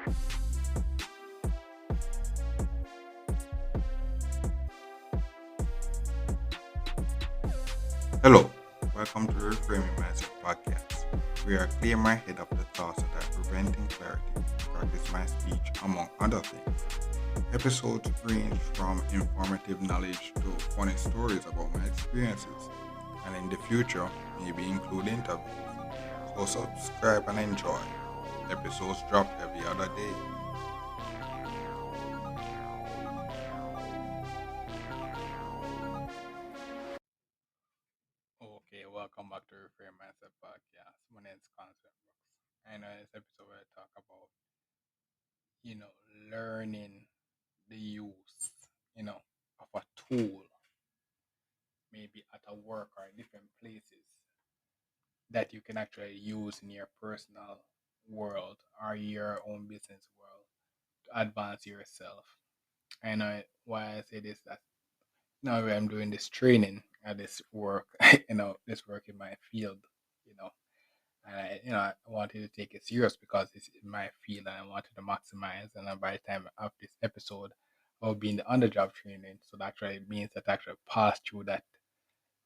Hello, welcome to the Reframing Mindset podcast. We are clear my head of the thoughts that are preventing clarity, practice my speech, among other things. Episodes range from informative knowledge to funny stories about my experiences, and in the future, maybe include interviews. So subscribe and enjoy. Episodes drop every other day. Okay, welcome back to Reframe Mindset Podcast. My name is Concept Brooks. And in this episode, we'll talk about, you know, learning the use, you know, of a tool, maybe at a work or different places that you can actually use in your personal world or your own business world to advance yourself. And why I say this that now I'm doing this training at this work, this work in my field, you know, and I wanted to take it serious because this is my field and I wanted to maximize. And then by the time of this episode, I'll be in the underjob training, so that actually means that I actually pass through that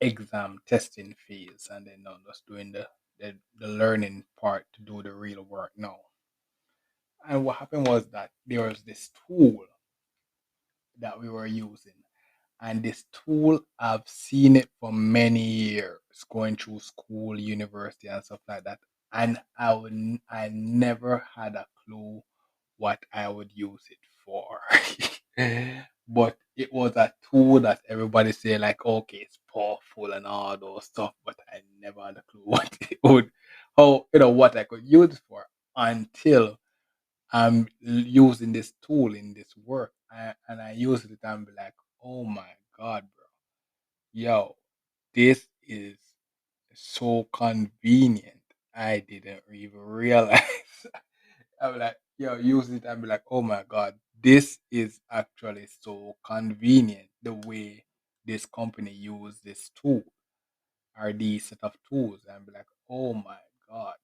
exam testing phase, and then now just doing the learning part to do the real work now. And what happened was that there was this tool that we were using, and this tool I've seen it for many years, going through school, university, and stuff like that. And I never had a clue what I would use it for. But it was a tool that everybody say like, okay, it's powerful and all those stuff, but I never had a clue what it would, how what I could use it for until I'm using this tool in this work, and I use it and be like, oh my god, bro, yo, this is so convenient. I didn't even realize. I'm like, yo, use it and be like, oh my god, this is actually so convenient the way this company use this tool or these set of tools, and be like, oh my god,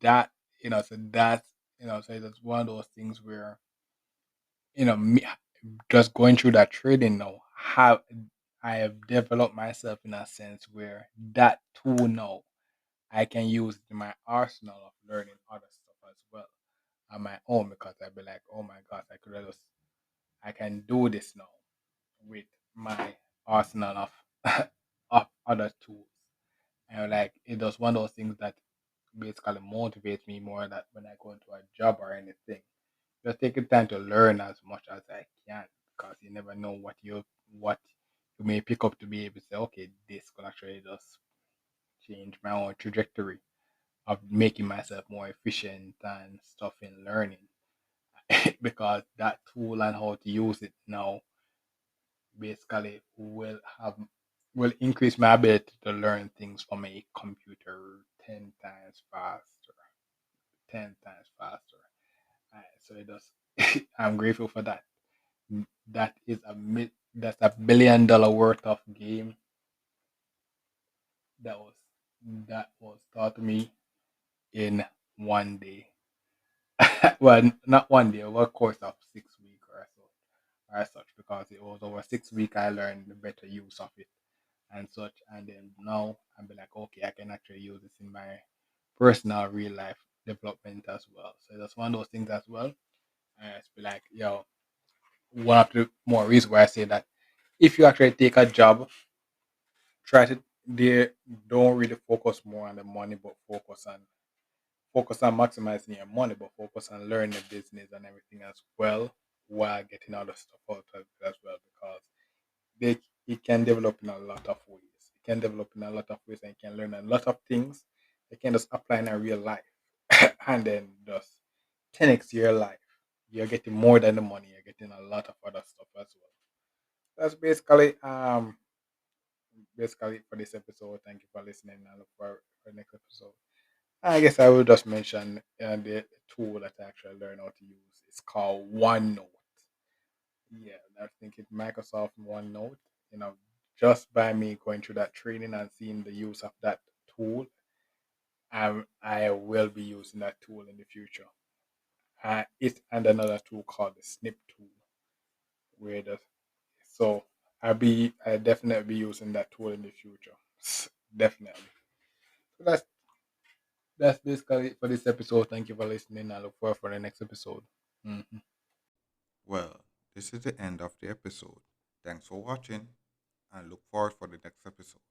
that so that's so it's one of those things where me, just going through that training now, have I have developed myself in a sense where that tool now I can use it in my arsenal of learning other stuff as well on my own, because I'd be like, oh my gosh, I can do this now with my arsenal of of other tools. And like it does one of those things that basically motivates me more, that when I go into a job or anything, just take the time to learn as much as I can, because you never know what you may pick up to be able to say, okay, this could actually just change my own trajectory of making myself more efficient and stuff in learning. Because that tool and how to use it now basically will increase my ability to learn things from a computer 10 times faster. 10 times faster. So it does. I'm grateful for that. That's $1 billion worth of game that was taught to me in one day. Well, not one day, over a course of 6 weeks or so, or such, because it was over 6 weeks I learned the better use of it and such. And then now I'm be like, okay, I can actually use this in my personal real life development as well. So that's one of those things as well. And it's be like, yo, one of the more reasons why I say that if you actually take a job, try to they don't really focus more on the money, but focus on maximizing your money, but focus on learning the business and everything as well, while getting other stuff out of it as well, because they it can develop in a lot of ways. It can develop in a lot of ways, and you can learn a lot of things. You can just apply in a real life, and then just 10x your life. You're getting more than the money. You're getting a lot of other stuff as well. That's basically for this episode. Thank you for listening. I look for the next episode. I guess I will just mention the tool that I actually learned how to use. It's called OneNote. Yeah, I think it's Microsoft OneNote. You know, just by me going through that training and seeing the use of that tool, I will be using that tool in the future. It and another tool called the Snip tool, where the so I definitely be using that tool in the future. Definitely. So that's basically it for this episode. Thank you for listening. I look forward for the next episode. Mhm. Well, this is the end of the episode. Thanks for watching and look forward for the next episode.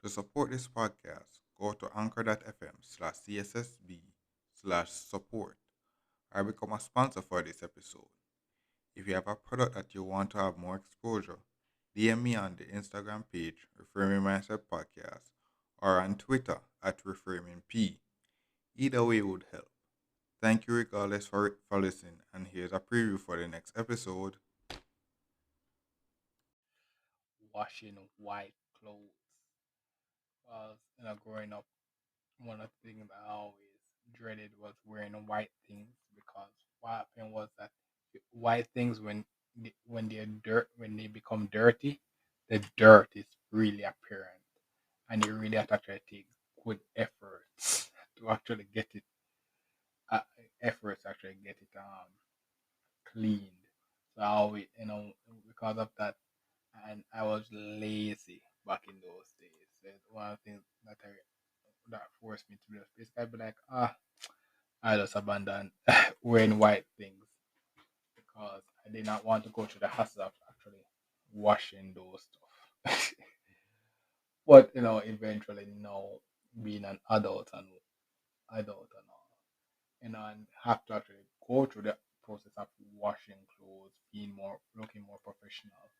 To support this podcast, go to anchor.fm/cssb/support or become a sponsor for this episode. If you have a product that you want to have more exposure, DM me on the Instagram page, Reframing Mindset Podcast, or on Twitter at ReframingP. Either way would help. Thank you regardless for listening, and here's a preview for the next episode. Washing white clothes. Growing up, one of the things I always dreaded was wearing white things because what happened was that white things when when they become dirty, the dirt is really apparent, and you really have to actually take good efforts to actually get it uh, efforts to actually get it cleaned. So I always, because of that, and I was lazy back in those days. That's one of the things that forced me to do this. I'd be like, I just abandoned wearing white things because I did not want to go through the hassle of actually washing those stuff. But eventually, being an adult and all, and have to actually go through the process of washing clothes, being more looking more professional.